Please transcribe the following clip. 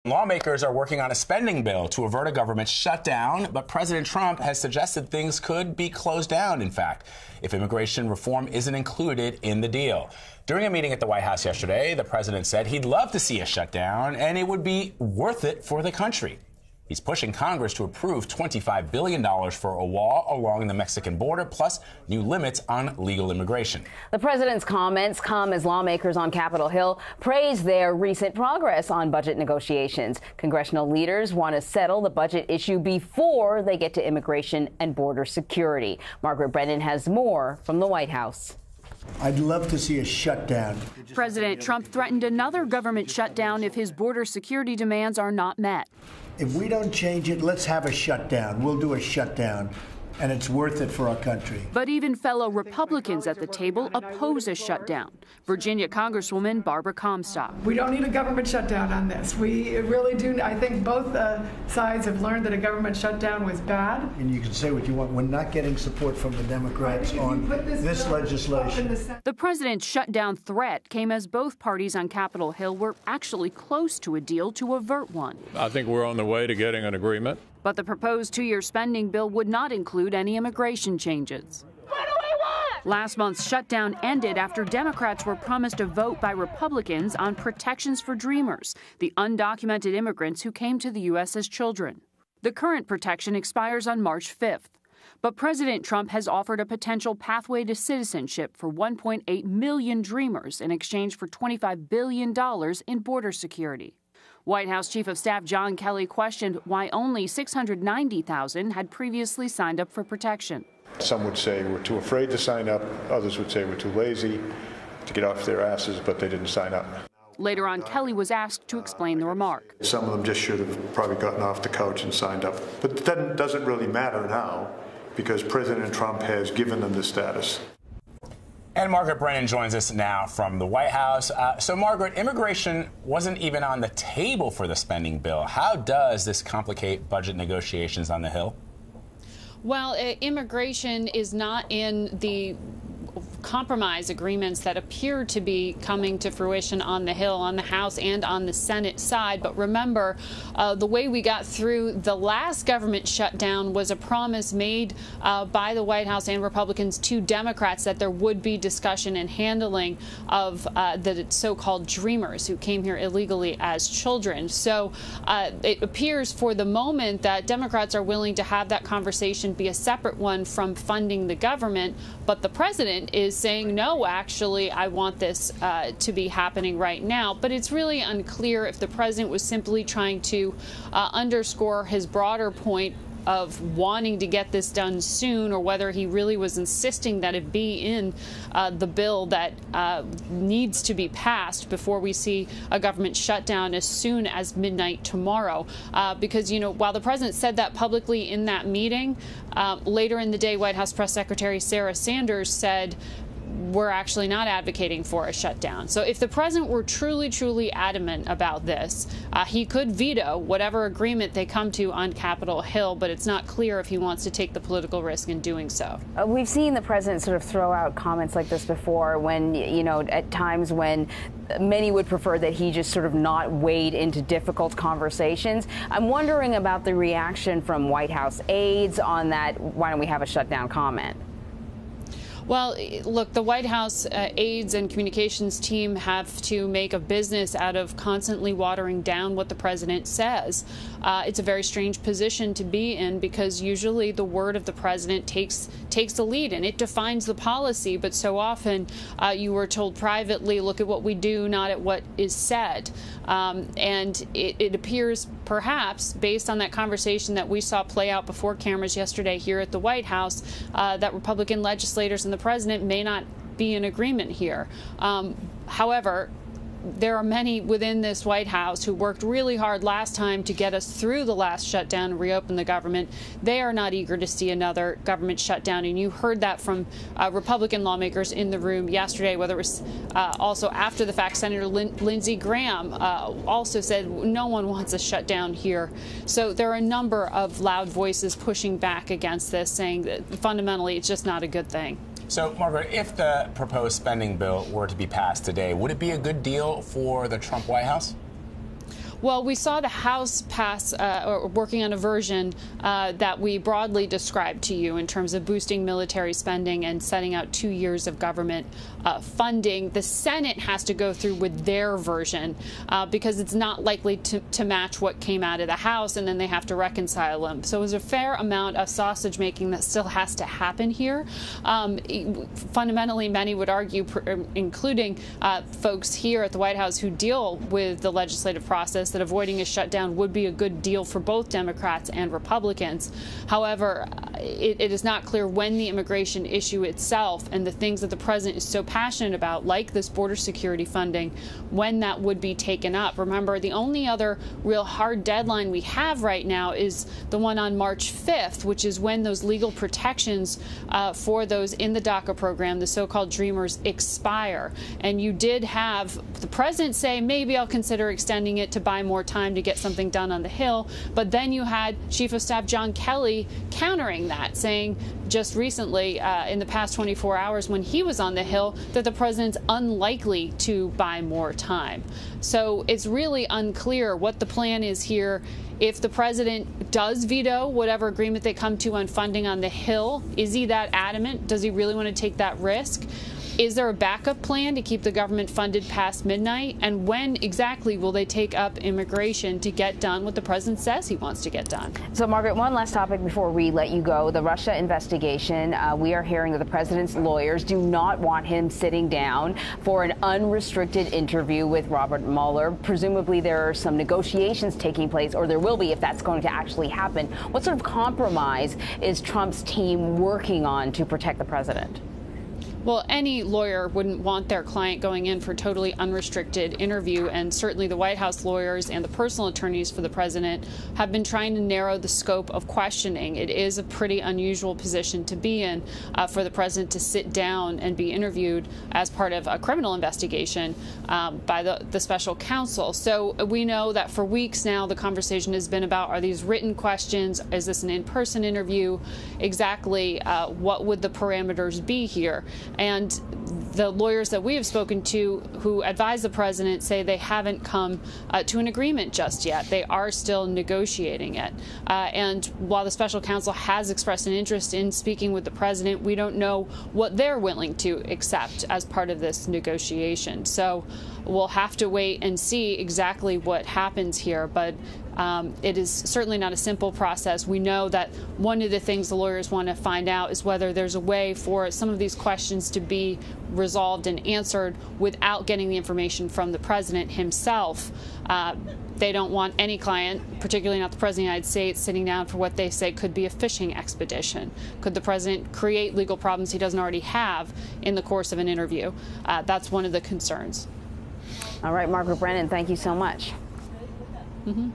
Lawmakers are working on a spending bill to avert a government shutdown, but President Trump has suggested things could be closed down, in fact, if immigration reform isn't included in the deal. During a meeting at the White House yesterday, the president said he'd love to see a shutdown, and it would be worth it for the country. He's pushing Congress to approve $25 billion for a wall along the Mexican border, plus new limits on legal immigration. The president's comments come as lawmakers on Capitol Hill praise their recent progress on budget negotiations. Congressional leaders want to settle the budget issue before they get to immigration and border security. Margaret Brennan has more from the White House. I'd love to see a shutdown. President Trump threatened another government shutdown if his border security demands are not met. If we don't change it, let's have a shutdown. We'll do a shutdown, and it's worth it for our country. But even fellow Republicans at the table oppose a shutdown. Virginia Congresswoman Barbara Comstock. We don't need a government shutdown on this. We really do. I think both sides have learned that a government shutdown was bad. And you can say what you want. We're not getting support from the Democrats on this legislation. The president's shutdown threat came as both parties on Capitol Hill were actually close to a deal to avert one. I think we're on the way to getting an agreement. But the proposed two-year spending bill would not include any immigration changes. What do we want? Last month's shutdown ended after Democrats were promised a vote by Republicans on protections for Dreamers, the undocumented immigrants who came to the U.S. as children. The current protection expires on March 5th. But President Trump has offered a potential pathway to citizenship for 1.8 million Dreamers in exchange for $25 billion in border security. White House Chief of Staff John Kelly questioned why only 690,000 had previously signed up for protection. Some would say we're too afraid to sign up. Others would say we're too lazy to get off their asses, but they didn't sign up. Later on, Kelly was asked to explain the remark. Some of them just should have probably gotten off the couch and signed up. But that doesn't really matter now because President Trump has given them the status. And Margaret Brennan joins us now from the White House. So, Margaret, immigration wasn't even on the table for the spending bill. How does this complicate budget negotiations on the Hill? Well, immigration is not in the compromise agreements that appear to be coming to fruition on the Hill, on the House and on the Senate side. But remember, the way we got through the last government shutdown was a promise made by the White House and Republicans to Democrats that there would be discussion and handling of the so-called Dreamers who came here illegally as children. So it appears for the moment that Democrats are willing to have that conversation be a separate one from funding the government. But the president is saying, no, actually, I want this to be happening right now. But it's really unclear if the president was simply trying to underscore his broader point of wanting to get this done soon, or whether he really was insisting that it be in the bill that needs to be passed before we see a government shutdown as soon as midnight tomorrow. Because, you know, while the president said that publicly in that meeting, later in the day, White House Press Secretary Sarah Sanders said, we're actually not advocating for a shutdown. So if the president were truly adamant about this, he could veto whatever agreement they come to on Capitol Hill, but it's not clear if he wants to take the political risk in doing so. We've seen the president sort of throw out comments like this before when, you know, at times when many would prefer that he just sort of not wade into difficult conversations. I'm wondering about the reaction from White House aides on that "why don't we have a shutdown" comment. Well, look, the White House aides and communications team have to make a business out of constantly watering down what the president says. It's a very strange position to be in because usually the word of the president takes the lead and it defines the policy. But so often you were told privately, look at what we do, not at what is said. And it appears perhaps based on that conversation that we saw play out before cameras yesterday here at the White House, that Republican legislators and the president may not be in agreement here. However, there are many within this White House who worked really hard last time to get us through the last shutdown and reopen the government. They are not eager to see another government shutdown, and you heard that from Republican lawmakers in the room yesterday, whether it was also after the fact. Senator Lindsey Graham also said no one wants a shutdown here. So there are a number of loud voices pushing back against this, saying that fundamentally it's just not a good thing. So, Margaret, if the proposed spending bill were to be passed today, would it be a good deal for the Trump White House? Well, we saw the House pass or working on a version that we broadly described to you in terms of boosting military spending and setting out 2 years of government funding. The Senate has to go through with their version because it's not likely to match what came out of the House, and then they have to reconcile them. So there's a fair amount of sausage making that still has to happen here. Fundamentally, many would argue, including folks here at the White House who deal with the legislative process, that avoiding a shutdown would be a good deal for both Democrats and Republicans. However, it is not clear when the immigration issue itself and the things that the president is so passionate about, like this border security funding, when that would be taken up. Remember, the only other real hard deadline we have right now is the one on March 5th, which is when those legal protections for those in the DACA program, the so-called Dreamers, expire. And you did have the president say, maybe I'll consider extending it to buy more time to get something done on the Hill. But then you had Chief of Staff John Kelly countering that, saying just recently in the past 24 hours when he was on the Hill that the president's unlikely to buy more time. So it's really unclear what the plan is here. If the president does veto whatever agreement they come to on funding on the Hill, is he that adamant? Does he really want to take that risk? Is there a backup plan to keep the government funded past midnight? And when exactly will they take up immigration to get done what the president says he wants to get done? So, Margaret, one last topic before we let you go. The Russia investigation. We are hearing that the president's lawyers do not want him sitting down for an unrestricted interview with Robert Mueller. Presumably there are some negotiations taking place, or there will be if that's going to actually happen. What sort of compromise is Trump's team working on to protect the president? Well, any lawyer wouldn't want their client going in for a totally unrestricted interview, and certainly the White House lawyers and the personal attorneys for the president have been trying to narrow the scope of questioning. It is a pretty unusual position to be in for the president to sit down and be interviewed as part of a criminal investigation by the special counsel. So we know that for weeks now the conversation has been about, are these written questions? Is this an in-person interview? Exactly what would the parameters be here? And the lawyers that we have spoken to who advise the president say they haven't come to an agreement just yet. They are still negotiating it. And while the special counsel has expressed an interest in speaking with the president, we don't know what they're willing to accept as part of this negotiation. So we'll have to wait and see exactly what happens here. But it is certainly not a simple process. We know that one of the things the lawyers want to find out is whether there's a way for some of these questions to be resolved and answered without getting the information from the president himself. They don't want any client, particularly not the president of the United States, sitting down for what they say could be a fishing expedition. Could the president create legal problems he doesn't already have in the course of an interview? That's one of the concerns. All right, Margaret Brennan, thank you so much. Mm-hmm.